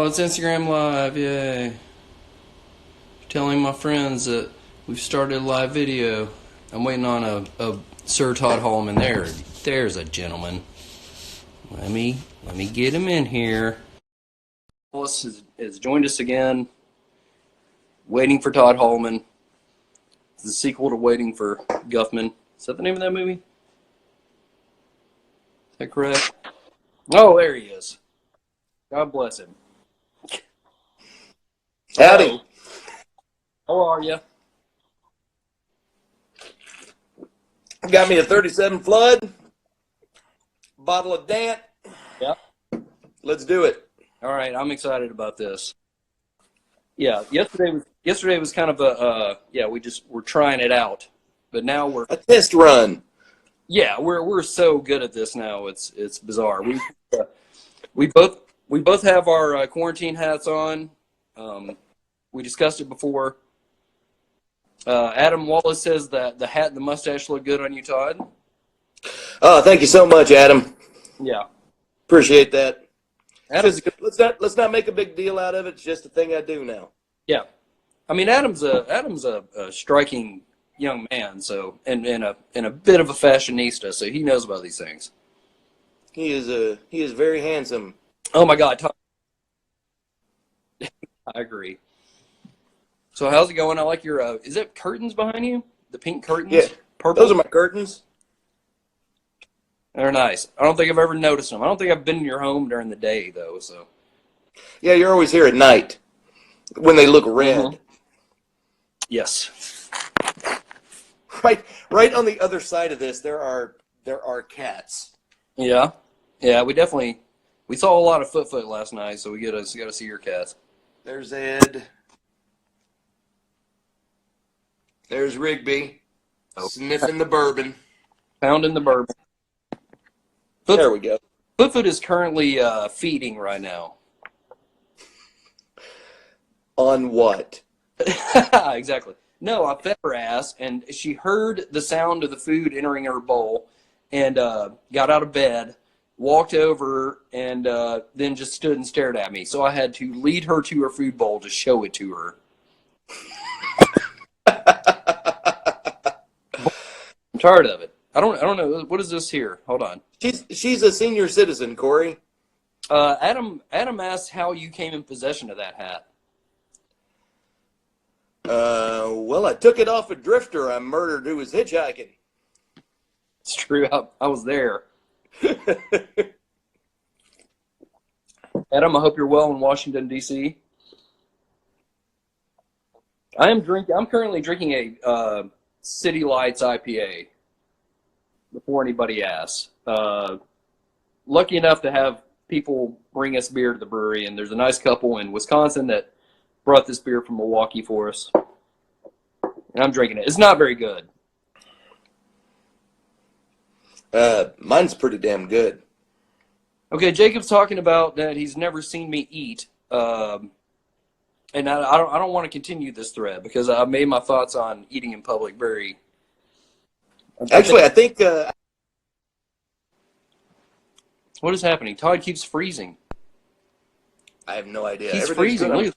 Oh, it's Instagram Live, yay. Telling my friends that we've started a live video. I'm waiting on a Sir Todd Hallman. There's a gentleman. Let me get him in here. Wallace has joined us again. Waiting for Todd Hallman. It's the sequel to Waiting for Guffman. Is that the name of that movie? Is that correct? Oh, there he is. God bless him. Howdy. How are you? Got me a 37 Flood, bottle of Dant. Yep. Let's do it. All right, I'm excited about this. Yeah, yesterday was kind of we're trying it out, but now A test run. we're so good at this now. It's bizarre. We both have our quarantine hats on. We discussed it before. Adam Wallace says that the hat and the mustache look good on you, Todd. Oh, thank you so much, Adam. Yeah, Appreciate that. Adam's good. Let's not make a big deal out of it. It's just a thing I do now. Yeah, I mean Adam's a striking young man, so and a bit of a fashionista, so he knows about these things. He is very handsome. Oh my God, Todd. I agree. So how's it going? I like your, is it curtains behind you? The pink curtains? Yeah, Purple? those are my curtains. They're nice. I don't think I've ever noticed them. I don't think I've been in your home during the day, though, so. Yeah, you're always here at night when they look red. Mhm. Yes. Right on the other side of this, there are cats. Yeah. Yeah, we saw a lot of Foot last night, so we gotta see your cats. There's Ed. There's Rigby, sniffing the bourbon. Pounding the bourbon. There we go. Foot is currently feeding right now. On what? Exactly. No, I fed her ass, and she heard the sound of the food entering her bowl, and got out of bed, walked over, and then just stood and stared at me. So I had to lead her to her food bowl to show it to her. I'm tired of it. I don't know. What is this here? Hold on. She's a senior citizen, Cory. Adam asked how you came in possession of that hat. Well, I took it off a drifter I murdered who was hitchhiking. It's true. I was there. Adam, I hope you're well in Washington, D.C. I'm currently drinking a City Lights IPA. Before anybody asks, lucky enough to have people bring us beer to the brewery, and there's a nice couple in Wisconsin that brought this beer from Milwaukee for us, and I'm drinking it. It's not very good. Mine's pretty damn good. Okay, Jacob's talking about that he's never seen me eat, and I don't want to continue this thread because I made my thoughts on eating in public very. Actually, I think What is happening? Todd keeps freezing. I have no idea. He's Everything's freezing. good.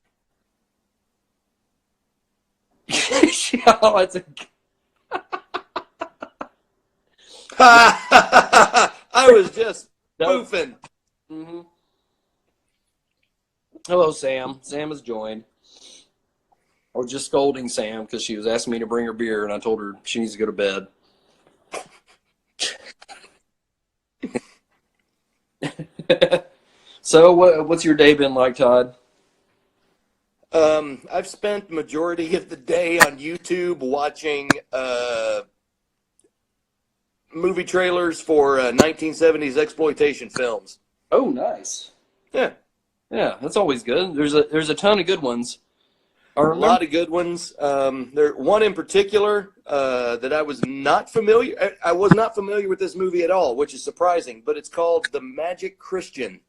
Look at oh, it's a... I was just spoofing. Mm-hmm. Hello, Sam. Sam has joined. I was just scolding Sam because she was asking me to bring her beer, and I told her she needs to go to bed. So, what's your day been like, Todd? I've spent the majority of the day on YouTube watching movie trailers for 1970s exploitation films. Oh, nice. Yeah, That's always good. There's a ton of good ones. a lot of good ones. One in particular that I was not familiar. I was not familiar with this movie at all, which is surprising. But it's called The Magic Christian.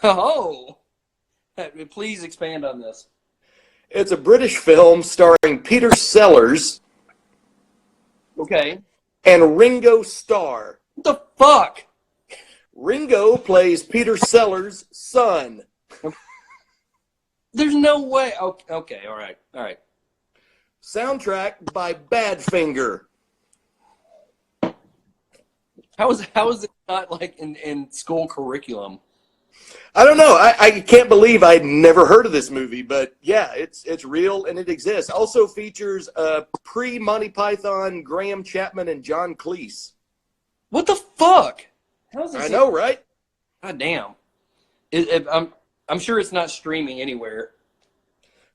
Oh, please expand on this. It's a British film starring Peter Sellers. Okay. And Ringo Starr. What the fuck? Ringo plays Peter Sellers' son. There's no way. Okay, all right. Soundtrack by Badfinger. How is it not like in school curriculum? I don't know. I can't believe I'd never heard of this movie, but yeah, it's real and it exists. Also features pre-Monty Python Graham Chapman and John Cleese. What the fuck? How's this? I know, right? God damn. I'm sure it's not streaming anywhere.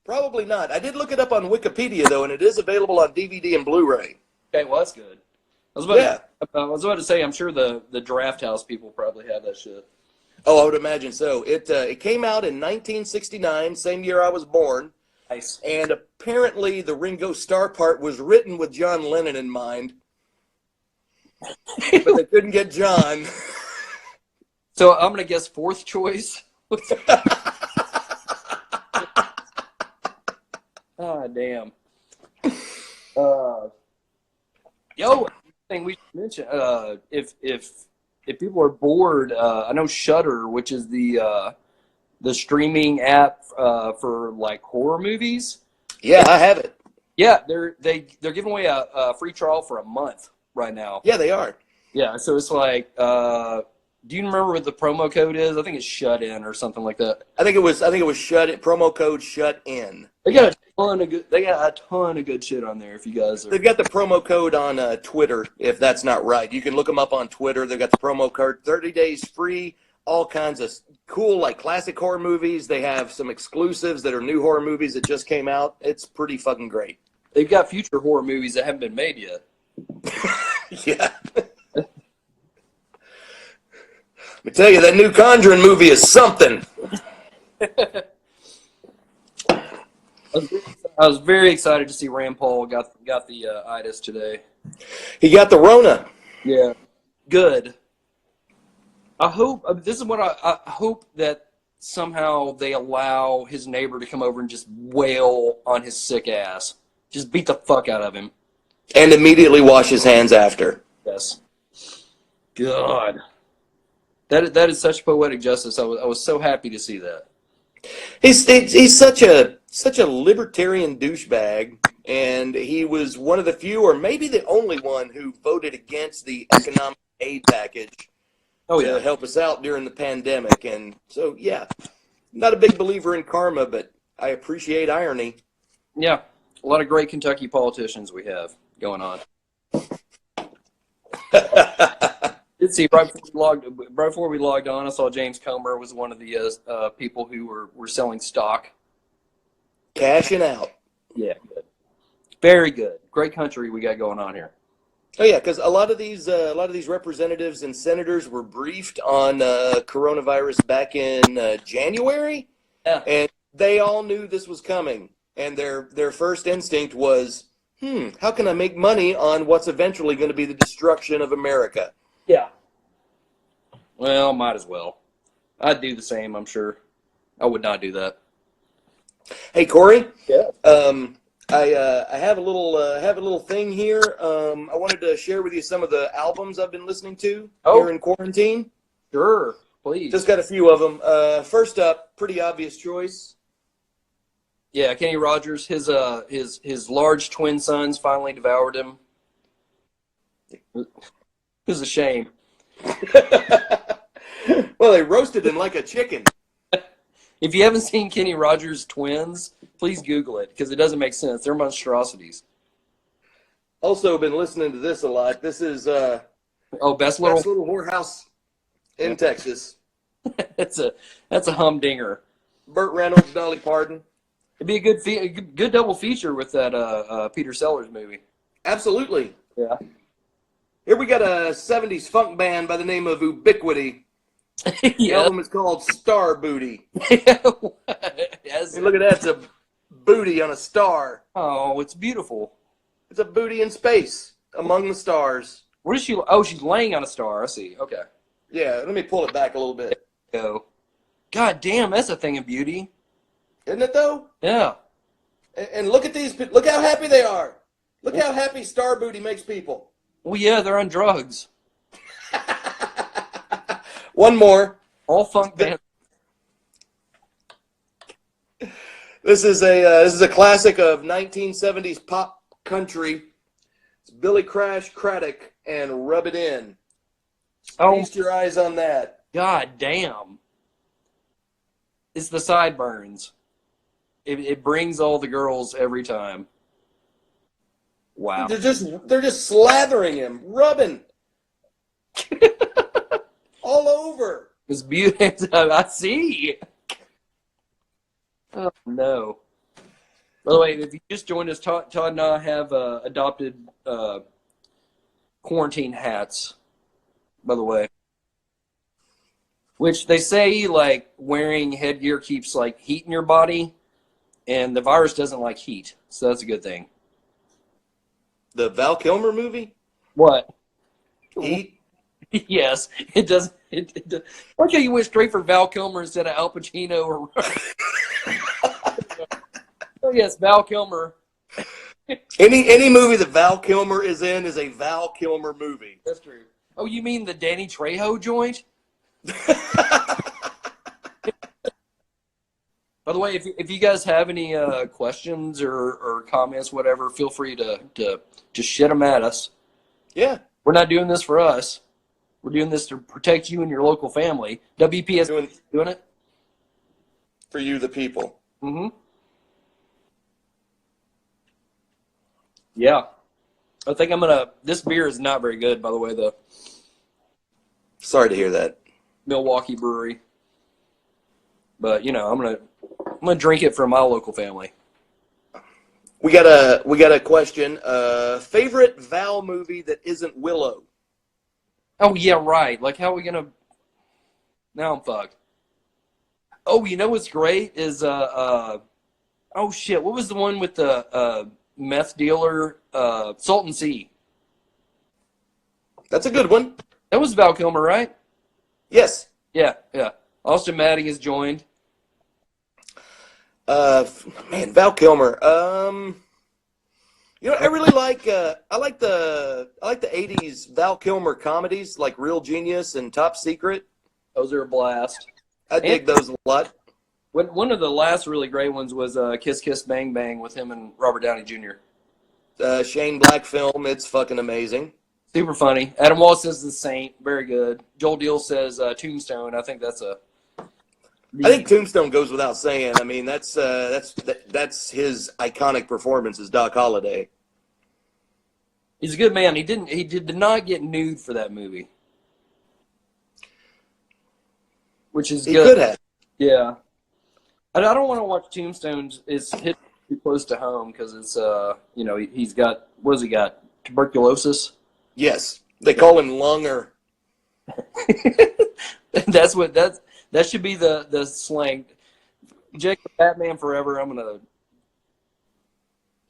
Probably not. I did look it up on Wikipedia though, and it is available on DVD and Blu-ray. Okay, well that's good. I was about to say I'm sure the Draft House people probably have that shit. Oh, I would imagine so. It came out in 1969, same year I was born. Nice. And apparently the Ringo Starr part was written with John Lennon in mind. But they couldn't get John. So I'm gonna guess fourth choice. Ah, damn. Thing we should mention. If people are bored, I know Shudder, which is the streaming app for like horror movies. Yeah, I have it. Yeah, they're giving away a free trial for a month right now. Yeah, they are. Yeah, so it's like, do you remember what the promo code is? I think it's Shut In or something like that. I think it was Shut In, promo code Shut In. They got a ton of good shit on there. If you guys are, They've got the promo code on Twitter. If that's not right, you can look them up on Twitter. They've got the promo code, 30 days free. All kinds of cool, like classic horror movies. They have some exclusives that are new horror movies that just came out. It's pretty fucking great. They've got future horror movies that haven't been made yet. Yeah. Let me tell you, that new Conjuring movie is something. I was very excited to see Rand Paul got the itis today. He got the Rona. Yeah, good. I hope this is what I hope that somehow they allow his neighbor to come over and just wail on his sick ass, just beat the fuck out of him, and immediately wash his hands after. Yes. God, that is such poetic justice. I was so happy to see that. He's such a libertarian douchebag, and he was one of the few, or maybe the only one, who voted against the economic aid package to help us out during the pandemic. And so, yeah, not a big believer in karma, but I appreciate irony. Yeah, a lot of great Kentucky politicians we have going on. Did see right before we logged on, I saw James Comer was one of the people who were selling stock. Cashing out. Yeah, good. Very good. Great country we got going on here. Oh yeah, because a lot of these representatives and senators were briefed on coronavirus back in January, and they all knew this was coming. And their first instinct was, how can I make money on what's eventually going to be the destruction of America? Yeah. Well, might as well. I'd do the same, I'm sure. I would not do that. Hey, Cory. Yeah. I have a little thing here. I wanted to share with you some of the albums I've been listening to here in quarantine. Sure, please. Just got a few of them. First up, pretty obvious choice. Yeah, Kenny Rogers. His large twin sons finally devoured him. It was a shame. Well, they roasted him like a chicken. If you haven't seen Kenny Rogers' twins, please Google it, because it doesn't make sense. They're monstrosities. Also been listening to this a lot. This is Best Little Whorehouse in Texas. that's a humdinger. Burt Reynolds, Dolly Parton. It'd be a good double feature with that Peter Sellers movie. Absolutely. Yeah. Here we got a 70s funk band by the name of Ubiquity. The album is called Star Booty. Yes. Hey, look at that. It's a booty on a star. Oh, it's beautiful. It's a booty in space among the stars. Where is she? Oh, she's laying on a star. I see. Okay. Yeah, let me pull it back a little bit. Go. God damn, that's a thing of beauty. Isn't it, though? Yeah. And look at these. Look how happy they are. Look how happy Star Booty makes people. Well, yeah, they're on drugs. One more. All funk bands. This is a classic of 1970s pop country. It's Billy Crash Craddock and Rub It In. Oh, Feast your eyes on that. god damn. It's the sideburns. It brings all the girls every time. Wow. They're just slathering him, rubbing all over. It's beautiful. I see. Oh, no. By the way, if you just joined us, Todd and I have adopted quarantine hats, by the way. Which they say, like, wearing headgear keeps, like, heat in your body, and the virus doesn't like heat, so that's a good thing. The Val Kilmer movie? What? Heat? Yes, it does. It does. Okay, you went straight for Val Kilmer instead of Al Pacino or. Oh yes, Val Kilmer. Any movie that Val Kilmer is in is a Val Kilmer movie. That's true. Oh, you mean the Danny Trejo joint? By the way, if you guys have any questions or comments, whatever, feel free to just shit them at us. Yeah. We're not doing this for us. We're doing this to protect you and your local family. WPS doing it. For you, the people. Mm-hmm. Yeah. I think I'm going to... This beer is not very good, by the way, the Sorry to hear that. Milwaukee Brewery. But, you know, I'm gonna drink it for my local family. We got a question. Favorite Val movie that isn't Willow? Oh, yeah, right. Like, how are we going to... Now I'm fucked. Oh, you know what's great is... oh, shit. What was the one with the meth dealer? Salton Sea. That's a good one. That was Val Kilmer, right? Yes. Yeah, yeah. Austin Matting has joined. Man, Val Kilmer. You know, I really like I like the 80s Val Kilmer comedies like Real Genius and Top Secret. Those are a blast. I dig those a lot. One of the last really great ones was Kiss Kiss Bang Bang with him and Robert Downey Jr. Shane Black film. It's fucking amazing. Super funny. Adam Walsh says The Saint. Very good. Joel Deal says Tombstone. I think that's I think Tombstone goes without saying. I mean, that's his iconic performance as Doc Holliday. He's a good man. He did not get nude for that movie, which is He good. could have. Yeah. I don't want to watch Tombstones. It's hit too close to home because it's you know, he's got, what has he got? Tuberculosis. Yes, they call him Lunger. That should be the slang. Jacob Batman Forever. I'm gonna.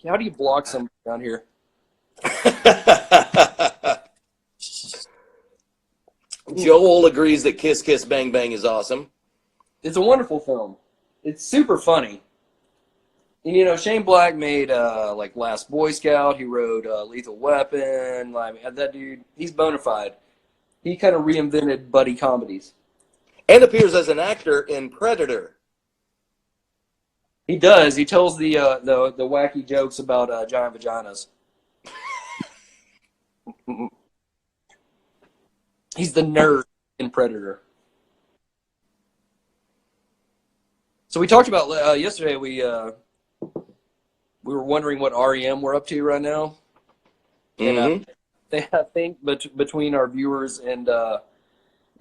How do you block somebody down here? Joel agrees that Kiss Kiss Bang Bang is awesome. It's a wonderful film. It's super funny. And you know, Shane Black made like Last Boy Scout. He wrote Lethal Weapon. I mean, that dude, he's bona fide. He kind of reinvented buddy comedies. And appears as an actor in Predator. He does. He tells the wacky jokes about giant vaginas. He's the nerd in Predator. So we talked about yesterday. We were wondering what REM we're up to right now, and I think between our viewers and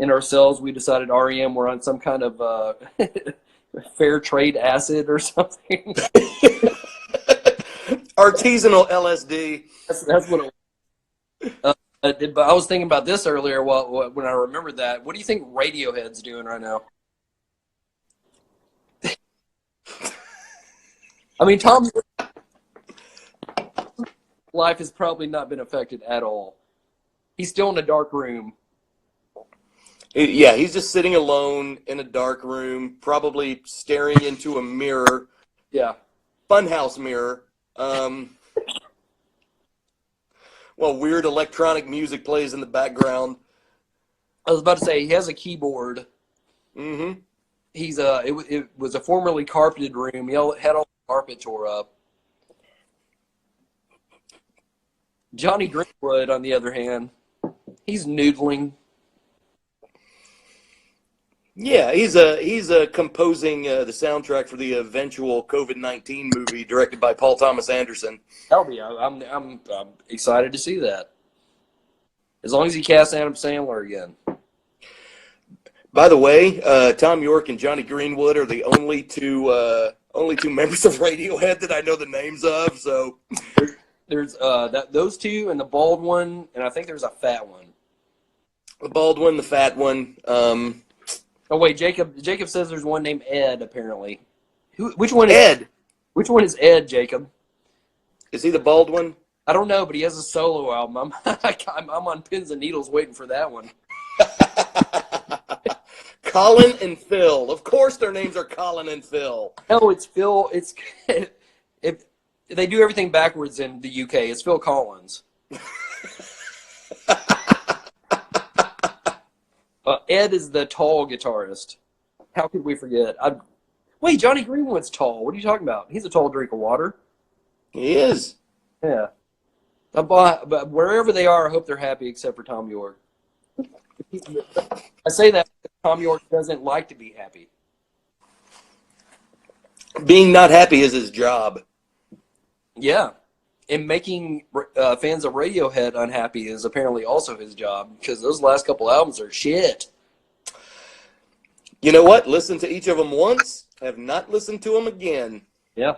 ourselves, we decided REM were on some kind of fair trade acid or something. Artisanal LSD. That's what it was. But I was thinking about this earlier when I remembered that. What do you think Radiohead's doing right now? I mean, Tom's life has probably not been affected at all. He's still in a dark room. Yeah, he's just sitting alone in a dark room, probably staring into a mirror. Yeah. Funhouse mirror. Well, weird electronic music plays in the background. I was about to say, he has a keyboard. Mm-hmm. it was a formerly carpeted room. He had all the carpet tore up. Johnny Greenwood, on the other hand, he's noodling. Yeah, he's composing the soundtrack for the eventual COVID-19 movie directed by Paul Thomas Anderson. I'm excited to see that. As long as he casts Adam Sandler again. By the way, Tom York and Johnny Greenwood are the only two members of Radiohead that I know the names of. So there's those two and the bald one, and I think there's a fat one. The bald one, the fat one. Oh wait, Jacob says there's one named Ed apparently. Which one is Ed? Which one is Ed, Jacob? Is he the bald one? I don't know, but he has a solo album. I'm on pins and needles waiting for that one. Colin and Phil. Of course their names are Colin and Phil. No, it's Phil. It's if they do everything backwards in the UK, it's Phil Collins. Ed is the tall guitarist. How could we forget? Wait, Johnny Greenwood's tall. What are you talking about? He's a tall drink of water. He is. Yeah. But wherever they are, I hope they're happy except for Tom York. I say that because Tom York doesn't like to be happy. Being not happy is his job. Yeah. And making fans of Radiohead unhappy is apparently also his job because those last couple albums are shit. You know what? Listen to each of them once. Have not listened to them again. Yeah.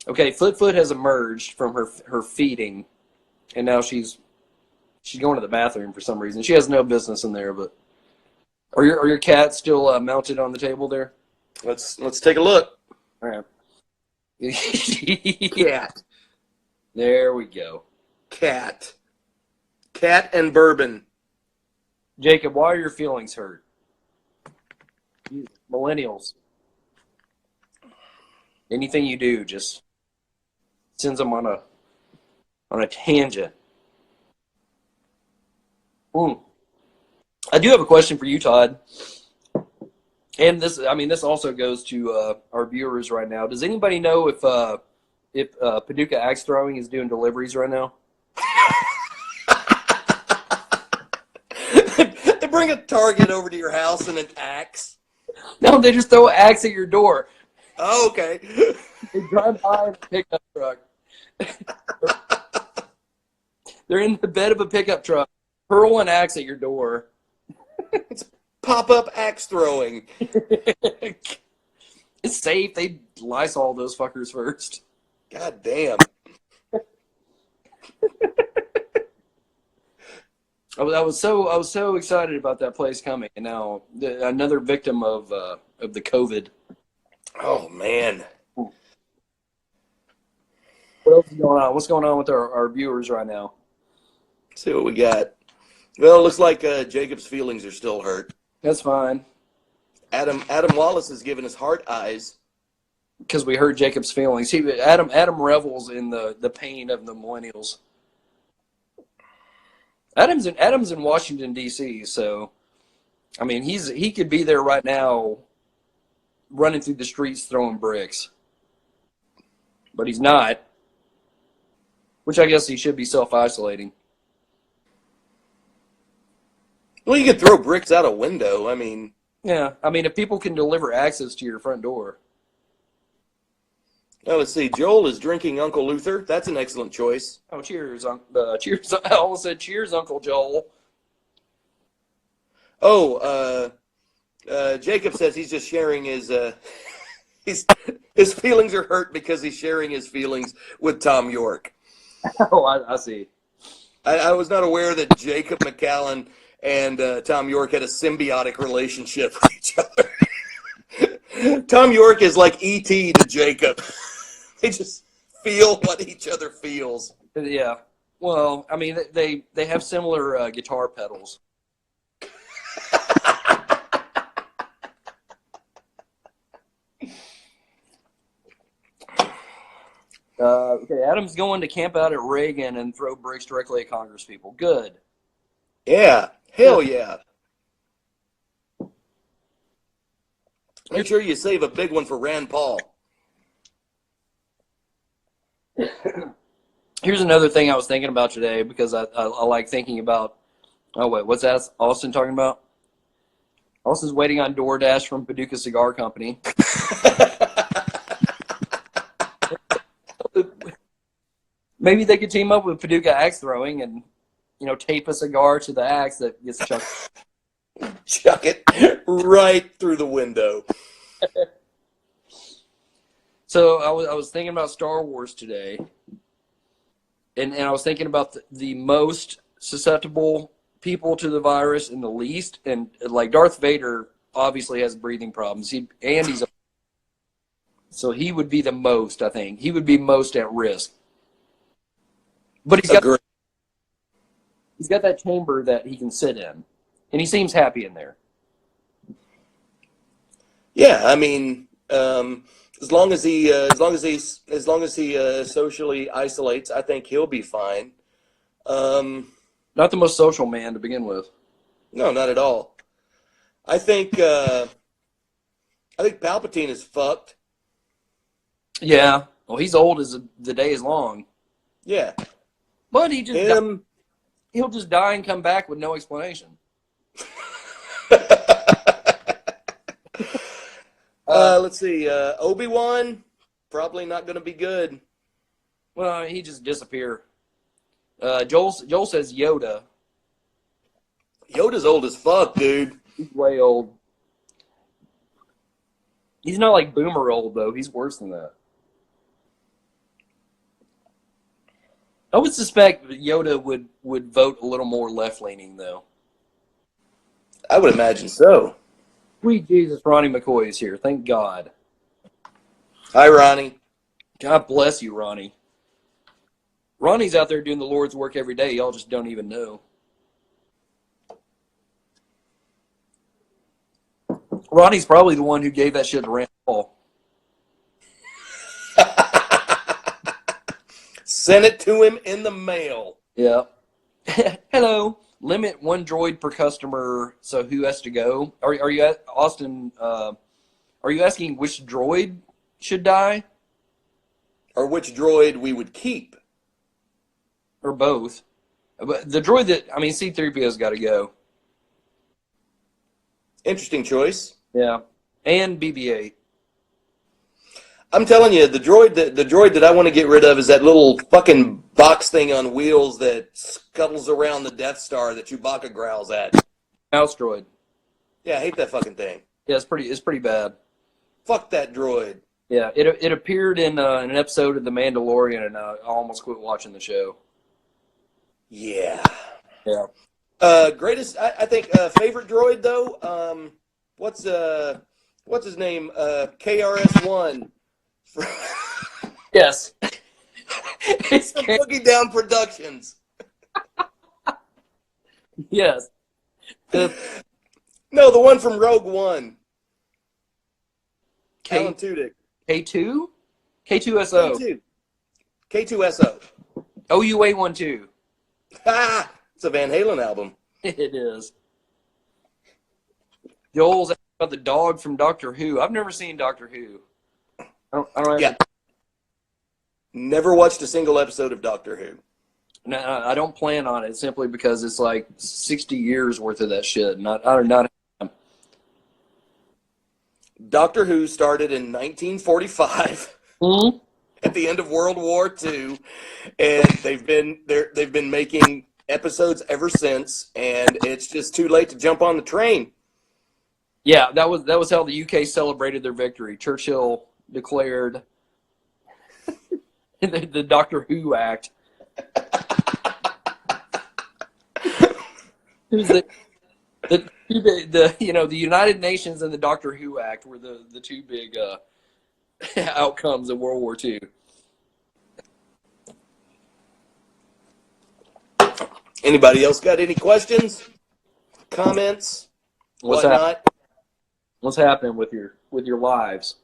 Okay, Foot has emerged from her feeding, and now she's going to the bathroom for some reason. She has no business in there, but are your cats still mounted on the table there? Let's take a look. All right. Cat. There we go. Cat and bourbon. Jacob, why are your feelings hurt? You millennials. Anything you do just sends them on a tangent. I do have a question for you, Todd. And this also goes to our viewers right now. Does anybody know if Paducah Axe Throwing is doing deliveries right now? They bring a target over to your house and an axe. No, they just throw an axe at your door. Oh, okay. They drive by in a pickup truck. They're in the bed of a pickup truck, hurl an axe at your door. It's pop-up axe throwing. It's safe. They Lysol those fuckers first. God damn. I was so excited about that place coming, and now another victim of the COVID. Oh man. What else is going on? What's going on with our viewers right now? Let's see what we got. Well, it looks like Jacob's feelings are still hurt. That's fine. Adam Wallace is giving us heart eyes. Because we hurt Jacob's feelings. Adam revels in the pain of the millennials. Adam's in Washington D.C., so I mean he could be there right now, running through the streets throwing bricks, but he's not. Which I guess he should be self-isolating. Well, you could throw bricks out a window. I mean, yeah. I mean, if people can deliver access to your front door. Now, let's see. Joel is drinking Uncle Luther. That's an excellent choice. Oh, cheers. Cheers. I almost said cheers, Uncle Joel. Oh, Jacob says he's just sharing his feelings are hurt because he's sharing his feelings with Tom York. Oh, I see. I was not aware that Jacob McCallan and Tom York had a symbiotic relationship with each other. Tom York is like E.T. to Jacob. They just feel what each other feels. Yeah. Well, I mean, they have similar guitar pedals. Okay, Adam's going to camp out at Reagan and throw bricks directly at Congress people. Good. Yeah. Hell yeah. Make sure you save a big one for Rand Paul. Here's another thing I was thinking about today, because I like thinking about. Oh wait, what's that? Austin talking about? Austin's waiting on DoorDash from Paducah Cigar Company. Maybe they could team up with Paducah Axe Throwing and, tape a cigar to the axe that gets chucked. Chuck it right through the window. So I was thinking about Star Wars today, and I was thinking about the most susceptible people to the virus and the least. And like Darth Vader obviously has breathing problems. So he would be the most, I think. He would be most at risk. But he's got that chamber that he can sit in, and he seems happy in there. Yeah, I mean, as long as he socially isolates, I think he'll be fine. Not the most social man to begin with. No, not at all. I think Palpatine is fucked. Yeah. Well, he's old as the day is long. Yeah. But he'll just die and come back with no explanation. Let's see. Obi-Wan, probably not going to be good. Well, he just disappear. Joel says Yoda. Yoda's old as fuck, dude. He's way old. He's not like Boomer old, though. He's worse than that. I would suspect Yoda would vote a little more left-leaning, though. I would imagine so. Sweet Jesus, Ronnie McCoy is here. Thank God. Hi, Ronnie. God bless you, Ronnie. Ronnie's out there doing the Lord's work every day. Y'all just don't even know. Ronnie's probably the one who gave that shit to Rand Paul. Send it to him in the mail. Yeah. Hello. Limit one droid per customer. So who has to go? Are you at Austin? Are you asking which droid should die, or which droid we would keep, or both? But the droid C-3PO's got to go. Interesting choice. Yeah, and BB-8. I'm telling you, the droid that I want to get rid of is that little fucking box thing on wheels that scuttles around the Death Star that Chewbacca growls at. Mouse droid. Yeah, I hate that fucking thing. Yeah, it's pretty bad. Fuck that droid. Yeah, it appeared in an episode of The Mandalorian, and I almost quit watching the show. Yeah. Yeah. Greatest, I think, favorite droid though. What's his name? KRS-One. Yes. It's from Boogie Down Productions. Yes. No, the one from Rogue One. Alan Tudyk. K2? K2SO. K2SO. OUA12. Ha! It's a Van Halen album. It is. Joel's asking about the dog from Doctor Who. I've never seen Doctor Who. I don't Yeah. Never watched a single episode of Doctor Who. No, I don't plan on it simply because it's like 60 years worth of that shit. Not. Doctor Who started in 1945 Mm-hmm. at the end of World War II, and they've been making episodes ever since, and it's just too late to jump on the train. Yeah, that was how the UK celebrated their victory. Churchill declared the Doctor Who Act. It was the United Nations and the Doctor Who Act were the two big outcomes of World War II. Anybody else got any questions, comments, whatnot? What's happening with your lives?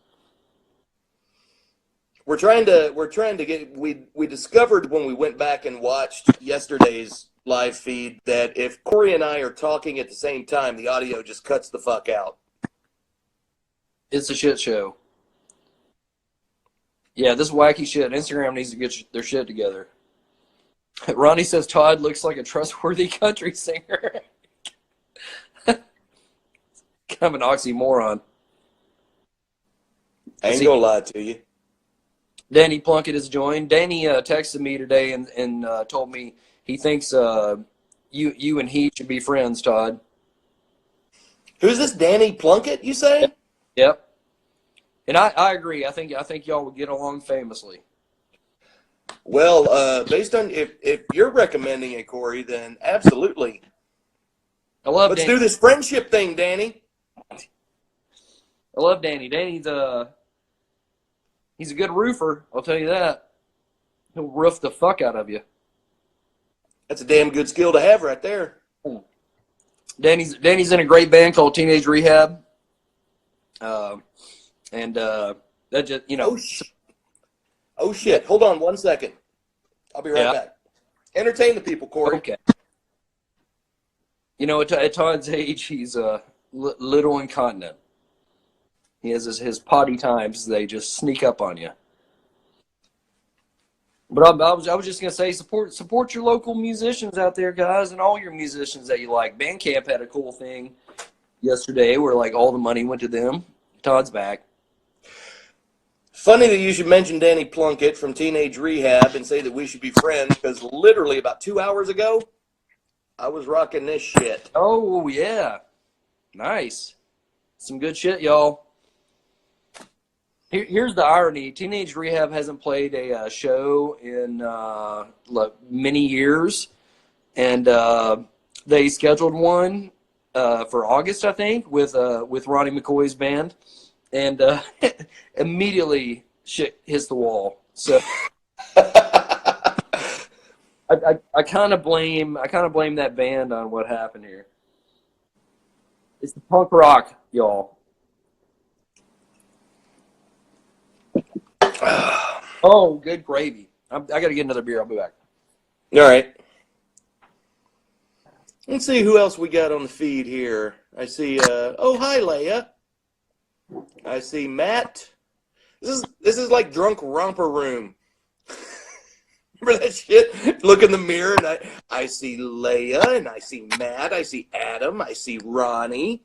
We're trying to get. We discovered when we went back and watched yesterday's live feed that if Cory and I are talking at the same time, the audio just cuts the fuck out. It's a shit show. Yeah, this wacky shit. Instagram needs to get their shit together. Ronnie says Todd looks like a trustworthy country singer. Kind of an oxymoron. I ain't gonna lie to you. Danny Plunkett has joined. Danny texted me today and told me he thinks you and he should be friends, Todd. Who's this Danny Plunkett, you say? Yep. And I agree. I think y'all would get along famously. Well, based on if you're recommending it, Cory, then absolutely. Let's Danny. do this friendship thing, Danny. I love Danny. Danny's he's a good roofer, I'll tell you that. He'll roof the fuck out of you. That's a damn good skill to have right there. Danny's in a great band called Teenage Rehab. And that just, you know. Oh shit. Hold on 1 second. I'll be right back. Entertain the people, Cory. Okay. You know, at Todd's age, he's little incontinent. He has his potty times. They just sneak up on you. But I was just gonna say, support your local musicians out there, guys, and all your musicians that you like. Bandcamp had a cool thing yesterday where like all the money went to them. Todd's back. Funny that you should mention Danny Plunkett from Teenage Rehab and say that we should be friends, because literally about 2 hours ago, I was rocking this shit. Oh yeah, nice, some good shit, y'all. Here's the irony: Teenage Rehab hasn't played a show in many years, and they scheduled one for August, I think, with Ronnie McCoy's band, and immediately shit hits the wall. So I kind of blame that band on what happened here. It's the punk rock, y'all. Oh, good gravy. I got to get another beer. I'll be back. All right. Let's see who else we got on the feed here. I see, oh, hi, Leia. I see Matt. This is like drunk romper room. Remember that shit? Look in the mirror, and I see Leia, and I see Matt, I see Adam, I see Ronnie.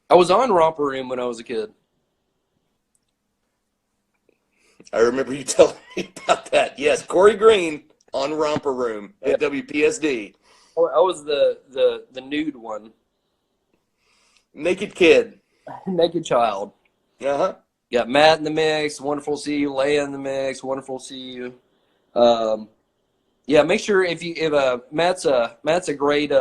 I was on Romper Room when I was a kid. I remember you telling me about that. Yes, Cory Green on Romper Room at WPSD. I was the nude one. Naked kid. Naked child. Uh-huh. Got Matt in the mix. Wonderful to see you. Leia in the mix. Wonderful to see you. Yeah, make sure if Matt's a great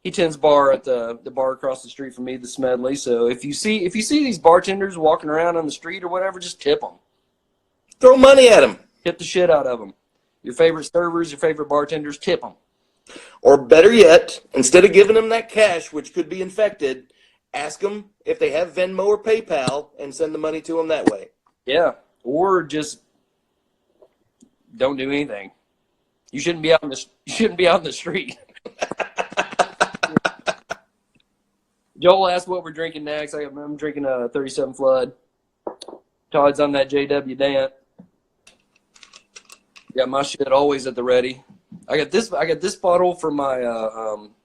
he tends bar at the bar across the street from me, the Smedley. So if you see these bartenders walking around on the street or whatever, just tip them. Throw money at them. Tip the shit out of them. Your favorite servers, your favorite bartenders, tip them. Or better yet, instead of giving them that cash, which could be infected, ask them if they have Venmo or PayPal and send the money to them that way. Yeah, or just don't do anything. You shouldn't be out in the street. Joel asked what we're drinking next. I'm drinking a 37 Flood. Todd's on that JW Dant. Got my shit always at the ready. I got this bottle for my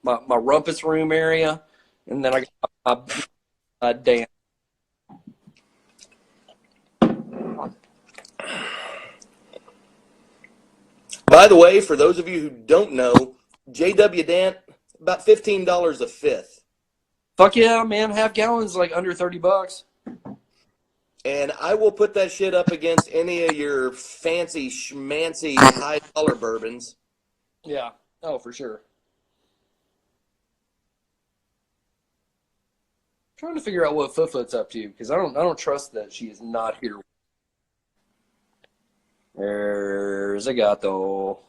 my rumpus room area, and then I got my Dant. By the way, for those of you who don't know, JW Dant, about $15 a fifth. Fuck yeah, man! Half gallon's like under $30. And I will put that shit up against any of your fancy schmancy high dollar bourbons. Yeah. Oh, for sure. I'm trying to figure out what Footfoot's up to because I don't trust that she is not here. There's a gato.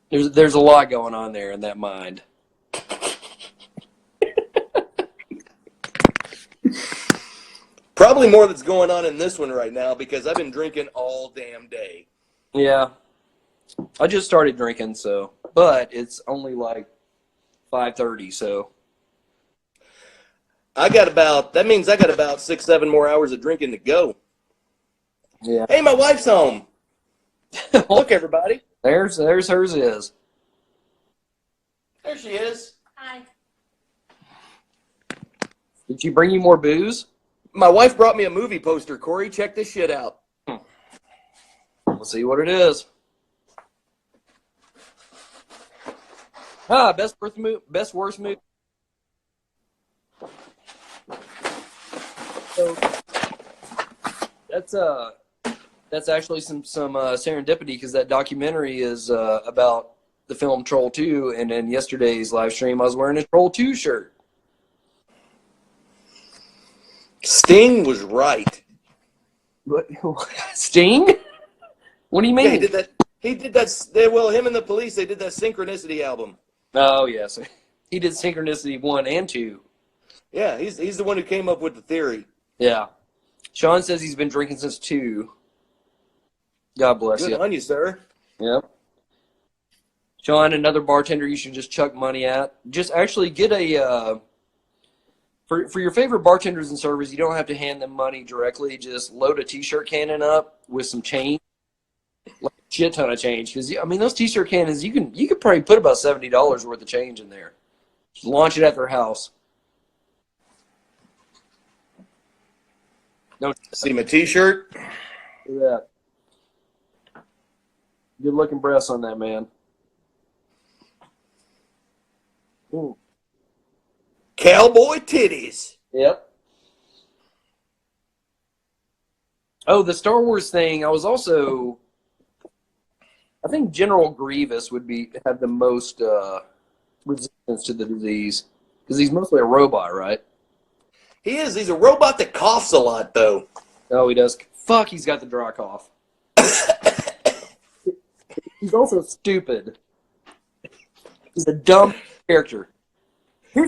There's a lot going on there in that mind. Probably more that's going on in this one right now because I've been drinking all damn day. Yeah. I just started drinking, but it's only like 5:30, so. That means I got about 6, 7 more hours of drinking to go. Yeah. Hey, my wife's home. Look, everybody. There's hers is. There she is. Hi. Did she bring you more booze? My wife brought me a movie poster, Cory. Check this shit out. Let's see what it is. Best worst movie. So that's actually some serendipity, because that documentary is about the film Troll 2, and in yesterday's live stream I was wearing a Troll 2 shirt. Sting was right. What? Sting? What do you mean? Yeah, he did that. Well, him and the Police, they did that Synchronicity album. Oh, yes. He did Synchronicity 1 and 2. Yeah, he's the one who came up with the theory. Yeah. Sean says he's been drinking since 2. God bless Good you. on you, sir. Yep. Sean, another bartender you should just chuck money at. Just actually get a for your favorite bartenders and servers, you don't have to hand them money directly. Just load a T-shirt cannon up with some change, like a shit ton of change. Because I mean, those T-shirt cannons, you could probably put about $70 worth of change in there. Just launch it at their house. No, See my T-shirt? look at that. Good looking breasts on that man. Ooh. Cowboy titties. Yep. Oh, the Star Wars thing. I think General Grievous would have the most resistance to the disease, because he's mostly a robot, right? He is. He's a robot that coughs a lot, though. Oh, he does. Fuck, he's got the dry cough. He's also stupid. He's a dumb character.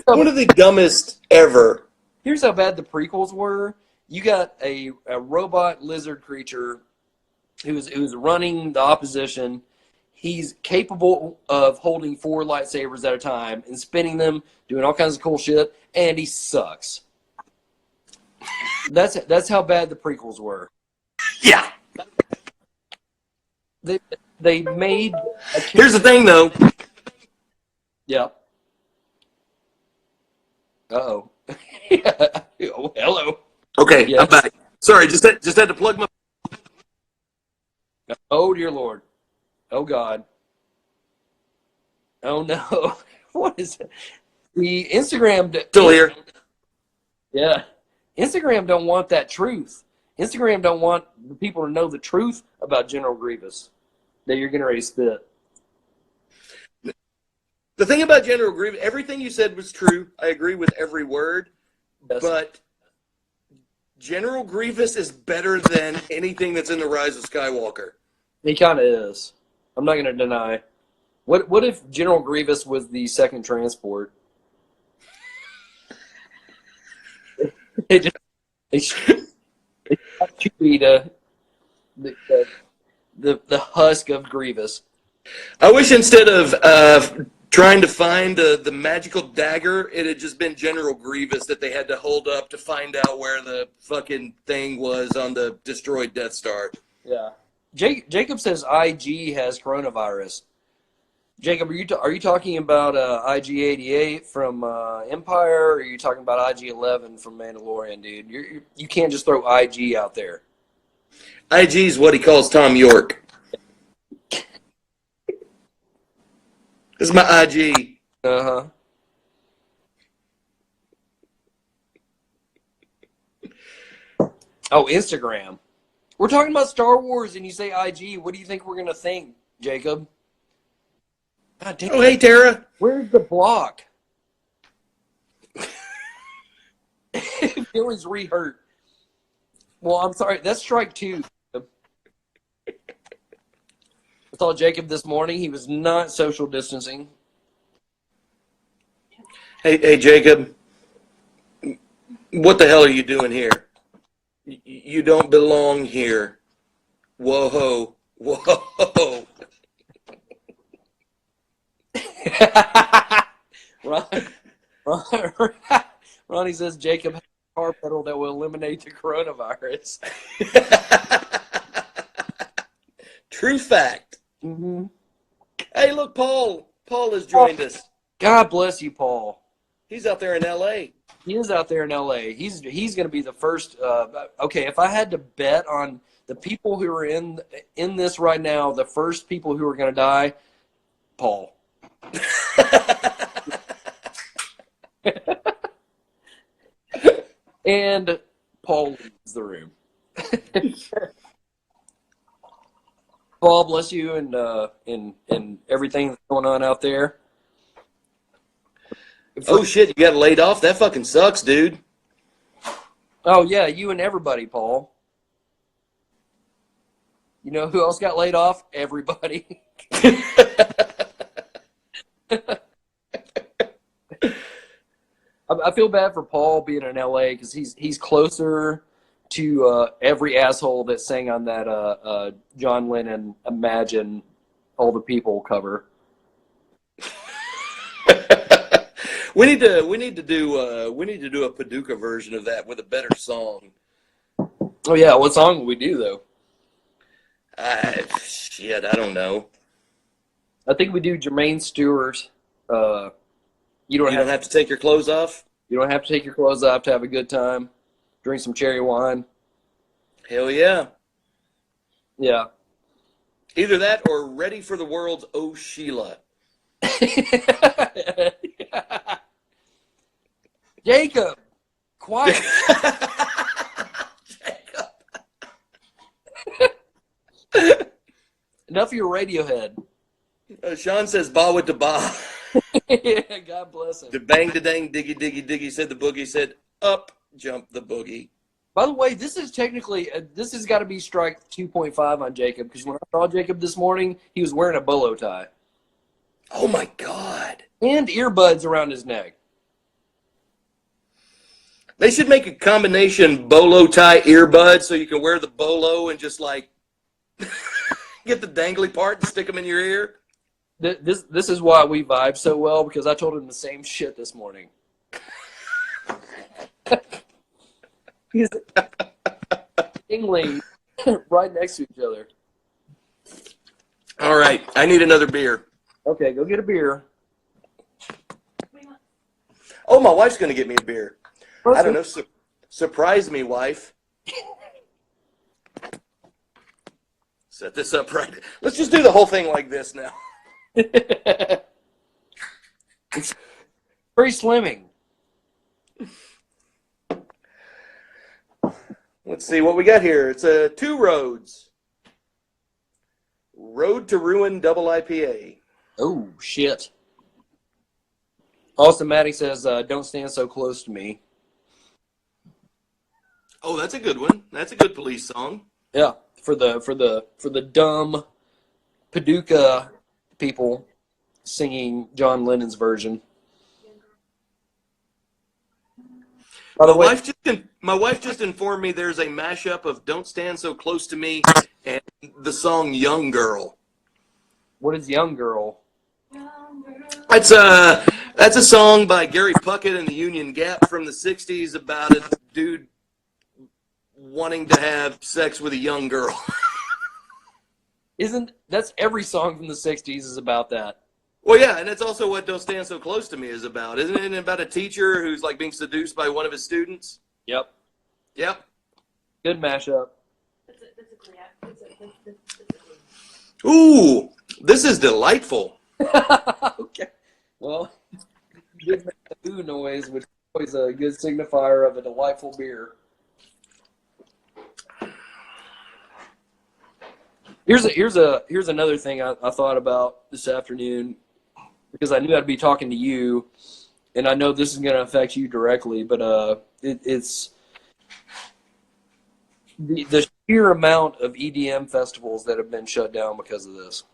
One of the dumbest ever. Here's how bad the prequels were. You got a robot lizard creature who's running the opposition. He's capable of holding 4 lightsabers at a time and spinning them, doing all kinds of cool shit, and he sucks. That's how bad the prequels were. Yeah. They made Here's the thing, though. Yeah. Uh-oh. Oh, hello. Okay, Yes. I'm back. Sorry, just had to plug my... Oh, dear Lord. Oh, God. Oh, no. What is it? The Instagram... Still here. Yeah. Instagram don't want that truth. Instagram don't want the people to know the truth about General Grievous that you're getting ready to spit. The thing about General Grievous, everything you said was true. I agree with every word. Yes. But General Grievous is better than anything that's in The Rise of Skywalker. He kind of is. I'm not going to deny. What if General Grievous was the second transport? They shot Chewie to the husk of Grievous. I wish instead of trying to find the magical dagger, it had just been General Grievous that they had to hold up to find out where the fucking thing was on the destroyed Death Star. Yeah. Jacob says IG has coronavirus. Jacob, are you talking about IG-88 from Empire, or are you talking about IG-11 from Mandalorian, dude? You can't just throw IG out there. IG is what he calls Tom York. This is my IG. Uh-huh. Oh, Instagram. We're talking about Star Wars, and you say IG. What do you think we're going to think, Jacob? God damn. Oh, hey, Tara. Where's the block? Feelings re-hurt. Well, I'm sorry. That's strike 2. I saw Jacob this morning. He was not social distancing. Hey, Jacob. What the hell are you doing here? You don't belong here. Whoa. Whoa. Ron, Ron, Ronnie says Jacob has a car pedal that will eliminate the coronavirus. True fact. Mm-hmm. Hey, look, Paul. Paul has joined us. God bless you, Paul. He's out there in L.A. He is out there in L.A. He's going to be the first. Okay, if I had to bet on the people who are in this right now, the first people who are going to die, Paul. And Paul leaves the room. Paul, bless you, and everything that's going on out there. Oh shit! You got laid off? That fucking sucks, dude. Oh yeah, you and everybody, Paul. You know who else got laid off? Everybody. I feel bad for Paul being in LA because he's closer to every asshole that sang on that John Lennon "Imagine All the People" cover. We need to do a Paducah version of that with a better song. Oh yeah, what song would we do though? Shit, I don't know. I think we do Jermaine Stewart. You don't have to take your clothes off? You don't have to take your clothes off to have a good time. Drink some cherry wine. Hell yeah. Yeah. Either that or Ready for the World's Oh Sheila. Jacob, quiet. Jacob. Enough of your Radiohead. Sean says ba with the ba. Yeah, God bless him. The bang da dang diggy diggy diggy said the boogie said up jump the boogie. By the way, this is technically this has got to be strike 2.5 on Jacob because when I saw Jacob this morning, he was wearing a bolo tie. Oh my God. And earbuds around his neck. They should make a combination bolo tie earbud so you can wear the bolo and just like get the dangly part and stick them in your ear. This is why we vibe so well because I told him the same shit this morning. He's tingling right next to each other. All right, I need another beer. Okay, go get a beer. Oh, my wife's going to get me a beer. I don't know. Surprise me, wife. Set this up right. Let's just do the whole thing like this now. It's very slimming. Let's see what we got here. It's a Two Roads. Road to Ruin double IPA. Oh, shit. Austin Maddie says, don't stand so close to me. Oh, that's a good one. That's a good Police song. Yeah, for the dumb Paducah people singing John Lennon's version. By the way, my wife just informed me there's a mashup of "Don't Stand So Close to Me" and the song "Young Girl." what is Young Girl? That's a song by Gary Puckett and the Union Gap from the '60s about a dude wanting to have sex with a young girl. That's every song from the 60s is about that. Well, yeah, and it's also what "Don't Stand So Close to Me" is about. Isn't it about a teacher who's like being seduced by one of his students? Yep. Yep. Good mashup. Ooh, this is delightful. Okay. Well, you did make the ooh noise, which is always a good signifier of a delightful beer. Here's another thing I thought about this afternoon because I knew I'd be talking to you, and I know this is going to affect you directly, but it's the sheer amount of EDM festivals that have been shut down because of this.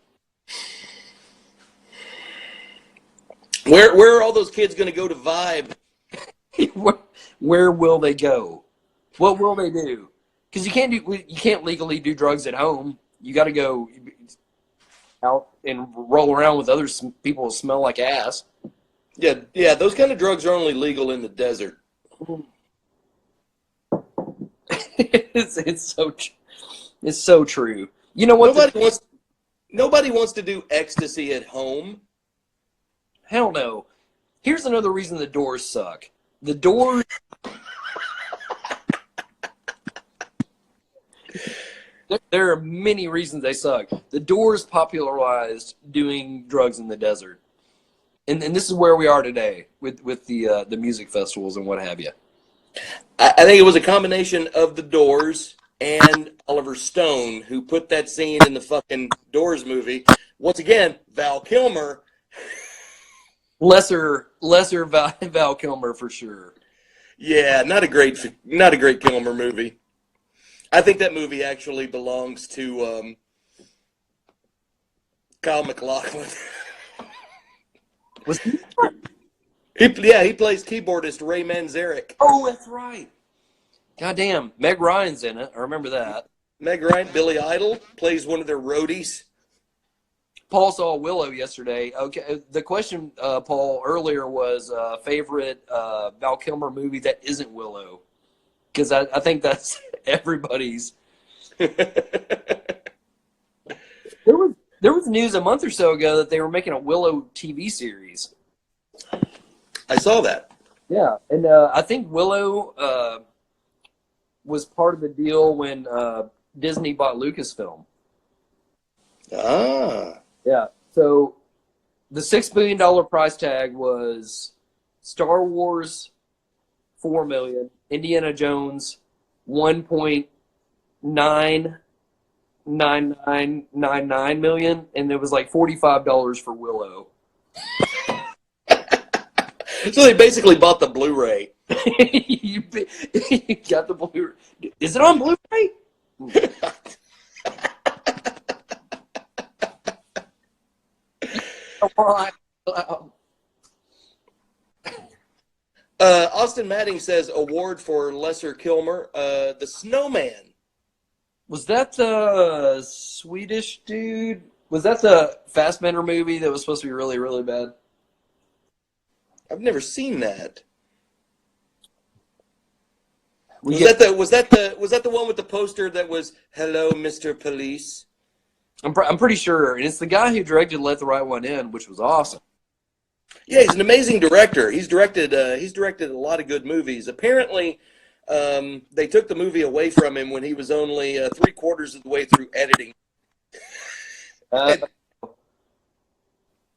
Where are all those kids going to go to vibe? Where will they go? What will they do? Because you can't legally do drugs at home. You got to go. out and roll around with other people who smell like ass. Yeah. Those kind of drugs are only legal in the desert. It's so true. You know what? Nobody wants to do ecstasy at home. Hell no. Here's another reason the Doors suck. The Doors. There are many reasons they suck. The Doors popularized doing drugs in the desert, and this is where we are today with the music festivals and what have you. I think it was a combination of the Doors and Oliver Stone who put that scene in the fucking Doors movie. Once again, Val Kilmer. Lesser Val Kilmer for sure. Yeah, not a great Kilmer movie. I think that movie actually belongs to Kyle MacLachlan. Was he? He plays keyboardist Ray Manzarek. Oh, that's right. Goddamn, Meg Ryan's in it. I remember that. Meg Ryan, Billy Idol plays one of their roadies. Paul saw Willow yesterday. Okay, the question, Paul, earlier was favorite Val Kilmer movie that isn't Willow, because I think that's everybody's. There was news a month or so ago that they were making a Willow TV series. I saw that. Yeah, and I think Willow was part of the deal when Disney bought Lucasfilm. Ah. Yeah, so the $6 billion price tag was Star Wars, $4 million, Indiana Jones, $1.99999 million, and it was like $45 for Willow. So they basically bought the Blu-ray. You got the Blu-ray. Is it on Blu-ray? Austin Matting says award for Lesser Kilmer. The Snowman. Was that the Swedish dude? Was that the Fassbender movie that was supposed to be really, really bad? I've never seen that. Was that the one with the poster that was "Hello, Mr. Police"? I'm pretty sure, and it's the guy who directed Let the Right One In, which was awesome. Yeah, he's an amazing director. He's directed a lot of good movies. Apparently, they took the movie away from him when he was only 3/4 of the way through editing.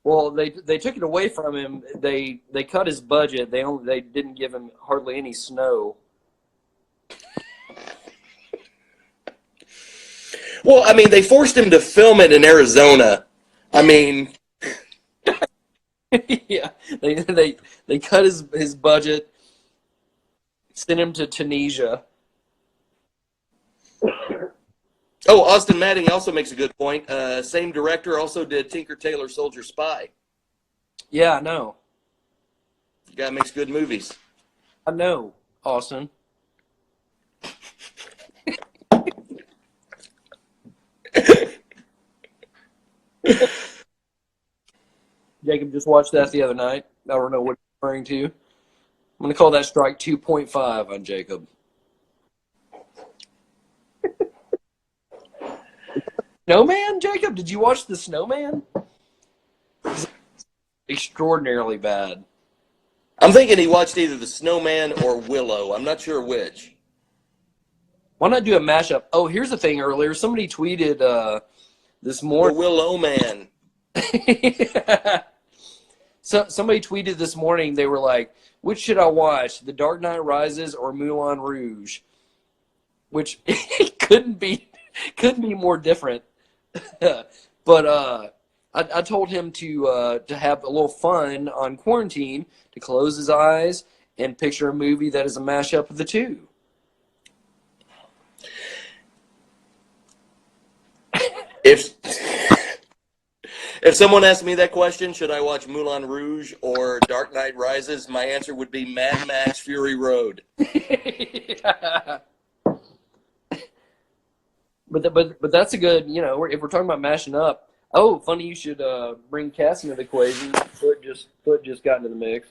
Well, they took it away from him. They cut his budget. They didn't give him hardly any snow. Well, I mean, they forced him to film it in Arizona. I mean, yeah, they cut his budget, sent him to Tunisia. Oh, Austin Matting also makes a good point. Same director also did Tinker Tailor Soldier Spy. Yeah, I know. The guy makes good movies. I know, Austin. Jacob just watched that the other night. I don't know what you're referring to. I'm going to call that strike 2.5 on Jacob. Snowman, Jacob? Did you watch The Snowman? It's extraordinarily bad. I'm thinking he watched either The Snowman or Willow. I'm not sure which. Why not do a mashup? Oh, here's the thing earlier. Somebody tweeted this morning. The Willow Man. So somebody tweeted this morning. They were like, "Which should I watch? The Dark Knight Rises or Moulin Rouge?" Which couldn't be more different. But I told him to have a little fun on quarantine, to close his eyes and picture a movie that is a mashup of the two. If someone asked me that question, should I watch Moulin Rouge or Dark Knight Rises, my answer would be Mad Max Fury Road. Yeah. But that's a good, if we're talking about mashing up, Oh, funny you should bring Cass into the equation. Foot just got into the mix.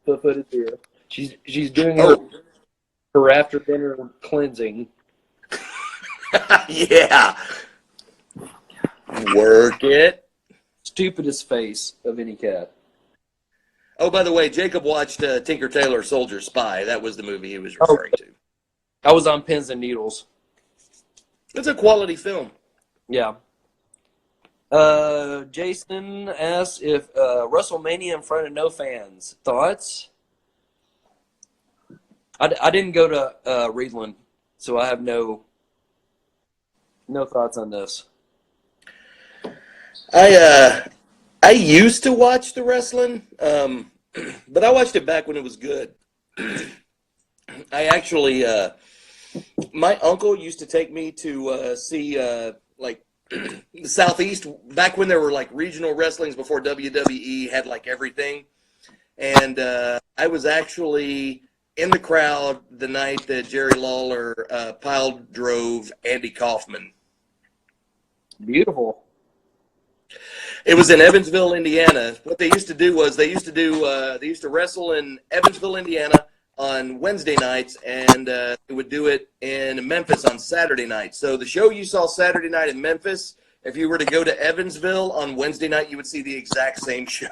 Foot is here. She's doing Oh, her after dinner cleansing. yeah. Work it. Stupidest face of any cat. Oh, by the way, Jacob watched Tinker Tailor Soldier Spy. That was the movie he was Oh, referring to. I was on pins and needles. It's a quality film. Yeah. Jason asks if WrestleMania in front of no fans. Thoughts? I didn't go to Reedland, so I have no thoughts on this. I used to watch the wrestling, but I watched it back when it was good. I actually, my uncle used to take me to see like the Southeast back when there were like regional wrestlings before WWE had like everything, and I was actually in the crowd the night that Jerry Lawler pile drove Andy Kaufman. Beautiful. It was in Evansville, Indiana. What they used to do was they used to wrestle in Evansville, Indiana on Wednesday nights, and they would do it in Memphis on Saturday night. So the show you saw Saturday night in Memphis, if you were to go to Evansville on Wednesday night, you would see the exact same show.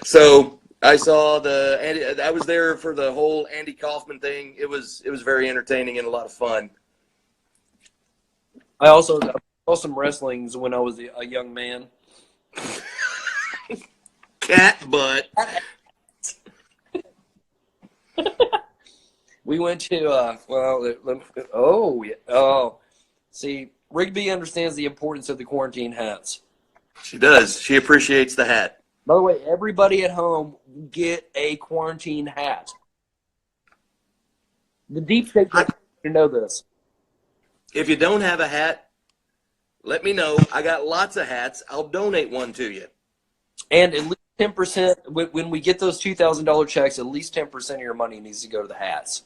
So I saw I was there for the whole Andy Kaufman thing. It was very entertaining and a lot of fun. I also saw some wrestlings when I was a young man. Cat butt. We went to see, Rigby understands the importance of the quarantine hats. She does. She appreciates the hat. By the way, everybody at home get a quarantine hat. The deep state doesn't to know this. If you don't have a hat, let me know. I got lots of hats. I'll donate one to you. And at least 10%, when we get those $2,000 checks, at least 10% of your money needs to go to the hats.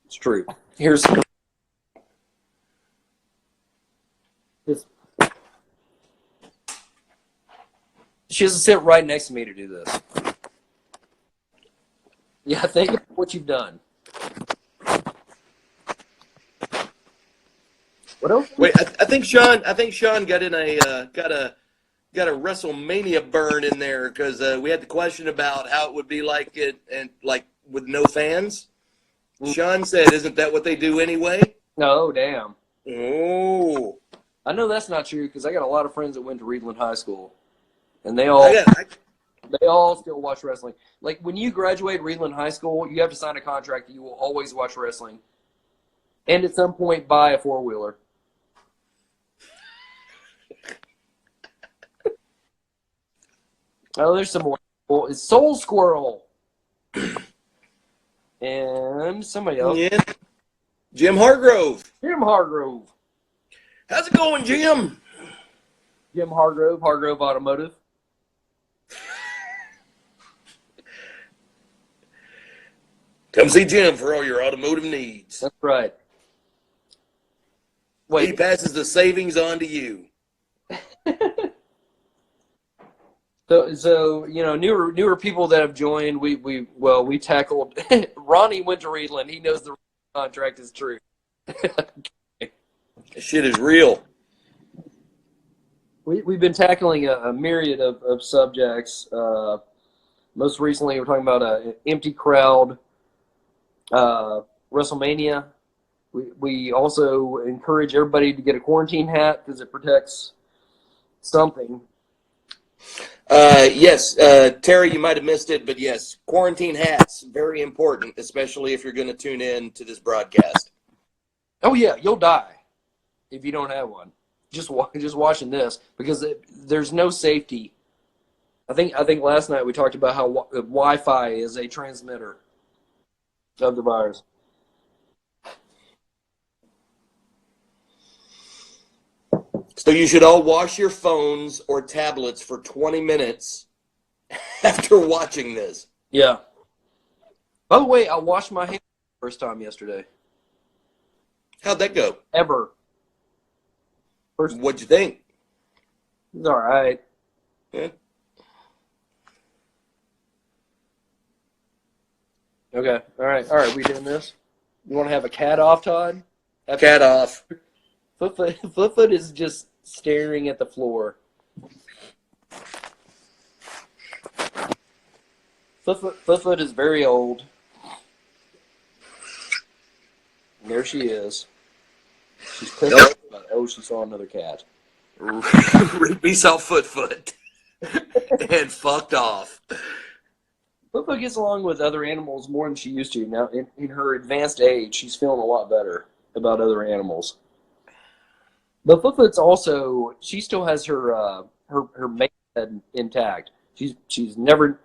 It's true. Here's this. She has to sit right next to me to do this. Yeah, think of what you've done. What else? Wait, I think Sean got in got a WrestleMania burn in there because we had the question about how it would be like it and like with no fans. Sean said, "Isn't that what they do anyway?" Oh, damn. Oh, I know that's not true because I got a lot of friends that went to Reedland High School, and they all still watch wrestling. Like when you graduate Reedland High School, you have to sign a contract that you will always watch wrestling, and at some point buy a 4-wheeler. Oh, there's some more. It's Soul Squirrel. And somebody else. yeah. Jim Hargrove. Jim Hargrove. How's it going, Jim? Jim Hargrove, Hargrove Automotive. Come see Jim for all your automotive needs. That's right. He Wait. passes the savings on to you. So you know, newer people that have joined, we tackled. Ronnie went to Reedland. He knows the contract is true. This shit is real. We've been tackling a myriad of subjects. Most recently, we're talking about an empty crowd, WrestleMania. We also encourage everybody to get a quarantine hat because it protects something. Yes, Terry, you might have missed it, but yes, quarantine hats, very important, especially if you're going to tune in to this broadcast. Oh yeah, you'll die if you don't have one. Just watching this because there's no safety. I think last night we talked about how Wi-Fi is a transmitter of the virus. So you should all wash your phones or tablets for 20 minutes after watching this. Yeah. By the way, I washed my hands the first time yesterday. How'd that go? ever. First, What'd you think? it's all right. Yeah. Okay, all right. We doing this? You want to have a cat off, Todd? Cat off. Footfoot is just staring at the floor. Footfoot is very old. And there she is. She's pissed off about it. Oh, she saw another cat. Rigby saw Footfoot and fucked off. Footfoot gets along with other animals more than she used to. Now, in her advanced age, she's feeling a lot better about other animals. But Footfoot's also, she still has her maidenhead intact. She's never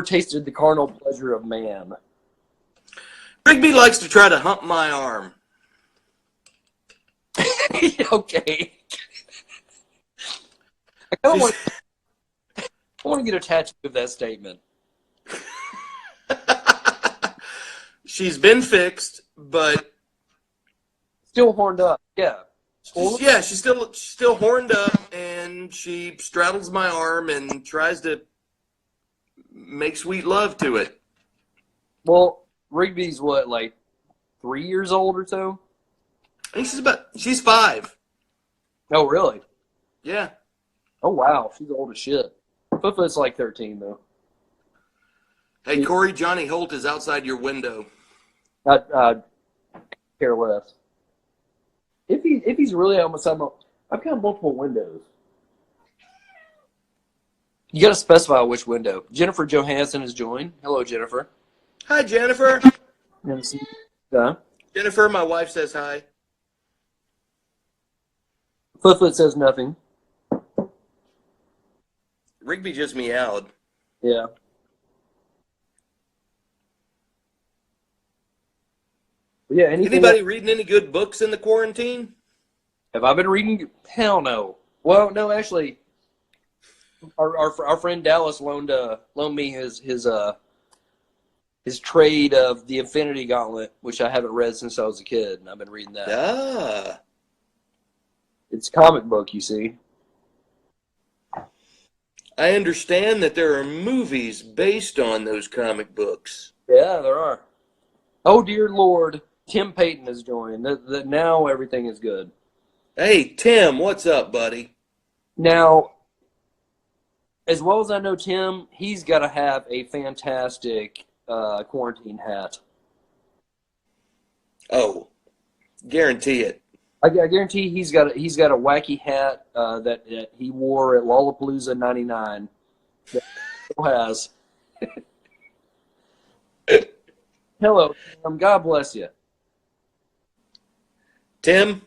tasted the carnal pleasure of man. Rigby likes to try to hump my arm. Okay. I want to get a tattoo of that statement. She's been fixed, but Still horned up. Yeah. yeah, she's still horned up, and she straddles my arm and tries to make sweet love to it. Well, Rigby's what, like 3 years old or so? I think she's 5. Oh, really? Yeah. Oh, wow. She's old as shit. Footfoot's like 13, though. Hey, Cory, Johnny Holt is outside your window. I care less. If he's really outside my, I've got multiple windows. You got to specify which window. Jennifer Johansson has joined. Hello, Jennifer. Hi, Jennifer. Jennifer, my wife says hi. Footfoot says nothing. Rigby just meowed. Yeah. But yeah. Anybody reading any good books in the quarantine? Have I been reading? Hell no. Well, no, actually, our friend Dallas loaned me his trade of the Infinity Gauntlet, which I haven't read since I was a kid, and I've been reading that. Ah. It's a comic book, you see. I understand that there are movies based on those comic books. Yeah, there are. Oh, dear Lord. Tim Payton has joined. Now everything is good. Hey, Tim, what's up, buddy? Now, as well as I know Tim, he's got to have a fantastic quarantine hat. Oh, guarantee it. I guarantee he's got a wacky hat that he wore at Lollapalooza '99. That he still has. Hello, Tim. God bless you. Tim,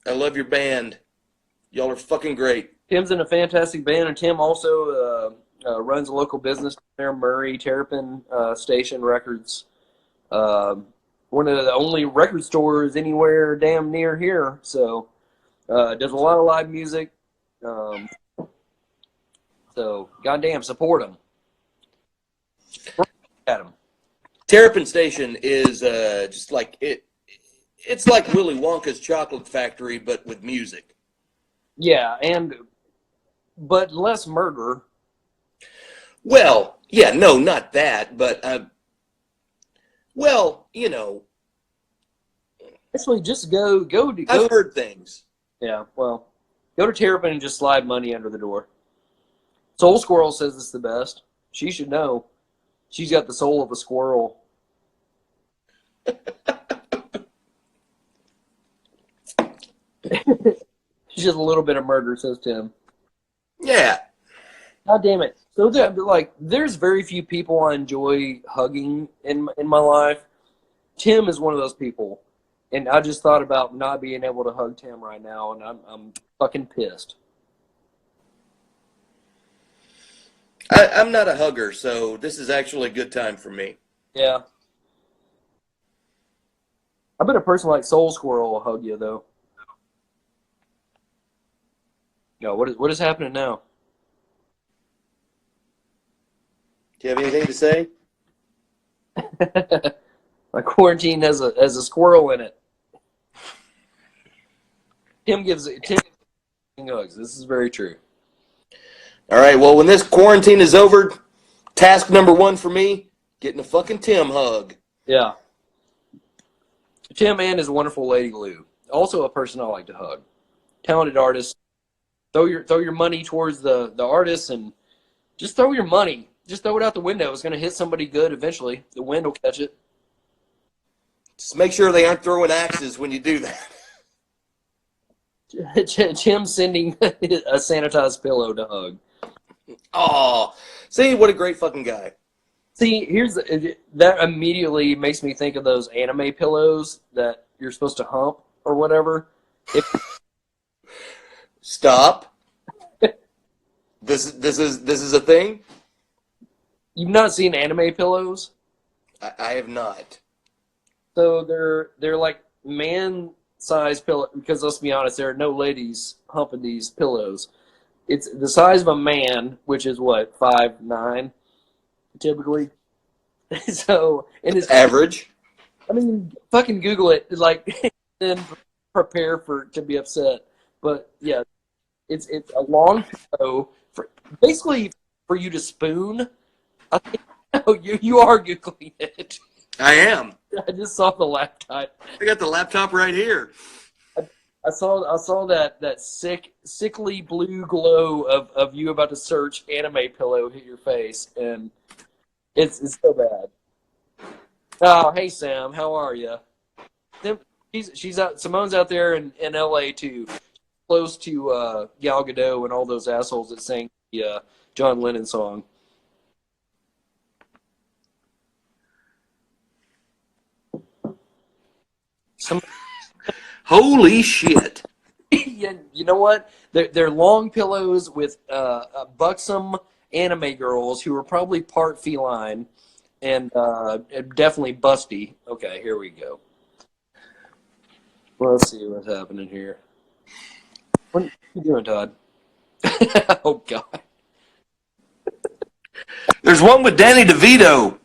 I love your band. Y'all are fucking great. Tim's in a fantastic band, and Tim also runs a local business there, Murray Terrapin Station Records. One of the only record stores anywhere damn near here. So does a lot of live music. So goddamn, support him. At him. Terrapin Station is just like it. It's like Willy Wonka's chocolate factory, but with music. Yeah, but less murder. Well, yeah, no, not that, but well, you know. Actually, just go. I've heard things. Yeah, well, go to Terrapin and just slide money under the door. Soul Squirrel says it's the best. She should know. She's got the soul of a squirrel. She's just a little bit of murder, says Tim. Yeah. God damn it. So there's very few people I enjoy hugging in my life. Tim is one of those people. And I just thought about not being able to hug Tim right now, and I'm fucking pissed. I'm not a hugger, so this is actually a good time for me. Yeah. I bet a person like Soul Squirrel will hug you, though. No, what is happening now? Do you have anything to say? My quarantine has a squirrel in it. Tim gives hugs. This is very true. All right, well, when this quarantine is over, task number 1 for me, getting a fucking Tim hug. Yeah. Tim and his wonderful lady Lou, also a person I like to hug. Talented artist. Throw your money towards the artist and just throw your money. Just throw it out the window. It's going to hit somebody good eventually. The wind will catch it. Just make sure they aren't throwing axes when you do that. Tim sending a sanitized pillow to hug. Oh, see, what a great fucking guy. See, that immediately makes me think of those anime pillows that you're supposed to hump or whatever. Stop. This is a thing? You've not seen anime pillows? I have not. So they're like man-sized pillow. Because let's be honest, there are no ladies humping these pillows. It's the size of a man, which is what, 5'9", typically. So and it's Average. I mean, fucking Google it, like, and prepare to be upset. But yeah, it's a long pillow basically for you to spoon. I think, no, you are Googling it. I am. I just saw the laptop. I got the laptop right here. I saw that sickly blue glow of you about to search anime pillow hit your face, and it's so bad. Oh, hey Sam, how are you? She's out. Simone's out there in LA too, close to Gal Gadot and all those assholes that sang the John Lennon song. Holy shit. Yeah, you know what? They're long pillows with buxom anime girls who are probably part feline and definitely busty. Okay, here we go. Well, let's see what's happening here. What are you doing, Todd? Oh, God. There's one with Danny DeVito.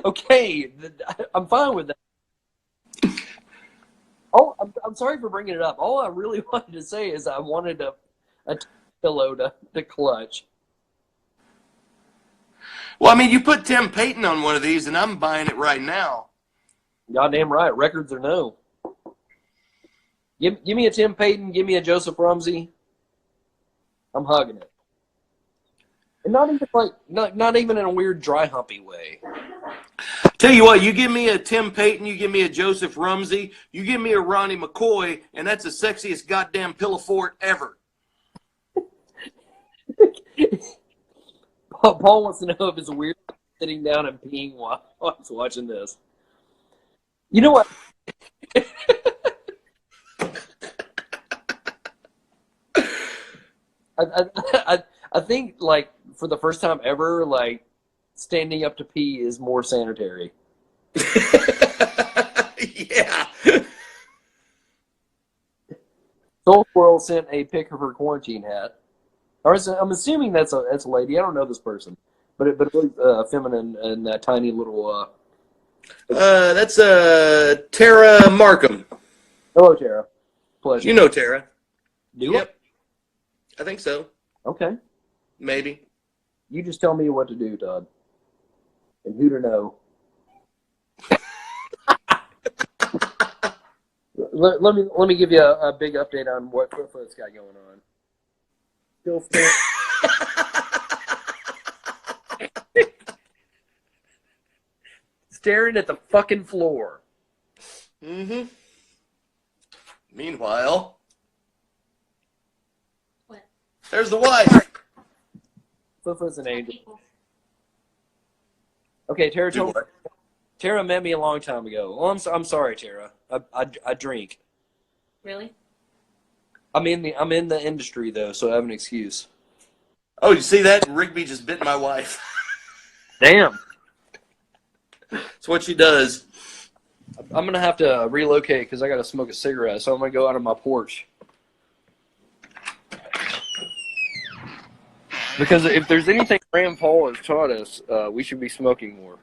Okay, I'm fine with that. Oh, I'm sorry for bringing it up. All I really wanted to say is I wanted a pillow to clutch. Well, I mean, you put Tim Payton on one of these, and I'm buying it right now. Goddamn right, records or no. Give me a Tim Payton, give me a Joseph Rumsey. I'm hugging it. And not even in a weird dry humpy way. Tell you what, you give me a Tim Payton, you give me a Joseph Rumsey, you give me a Ronnie McCoy, and that's the sexiest goddamn pillow fort ever. Paul wants to know if it's weird sitting down and peeing while he's watching this. You know what? I think, like, for the first time ever, like, standing up to pee is more sanitary. Yeah. Soul Squirrel sent a pic of her quarantine hat. I'm assuming that's a lady. I don't know this person, but it looks feminine and that tiny little. That's Tara Markham. Hello, Tara. Pleasure. You know Tara. Do Yep. I think so. Okay. Maybe. You just tell me what to do, Todd, and who to know. Let me give you a big update on what Footfoot's got going on. Still staring at the fucking floor. Mm-hmm. Meanwhile, What? there's the wife. Footfoot's an angel. Okay, Tara met me a long time ago. Oh, I'm sorry, Tara. I drink. Really? I'm in the industry though, so I have an excuse. Oh, you see that? Rigby just bit my wife. Damn. That's what she does. I'm gonna have to relocate because I gotta smoke a cigarette, so I'm gonna go out on my porch. Because if there's anything Graham Paul has taught us, we should be smoking more.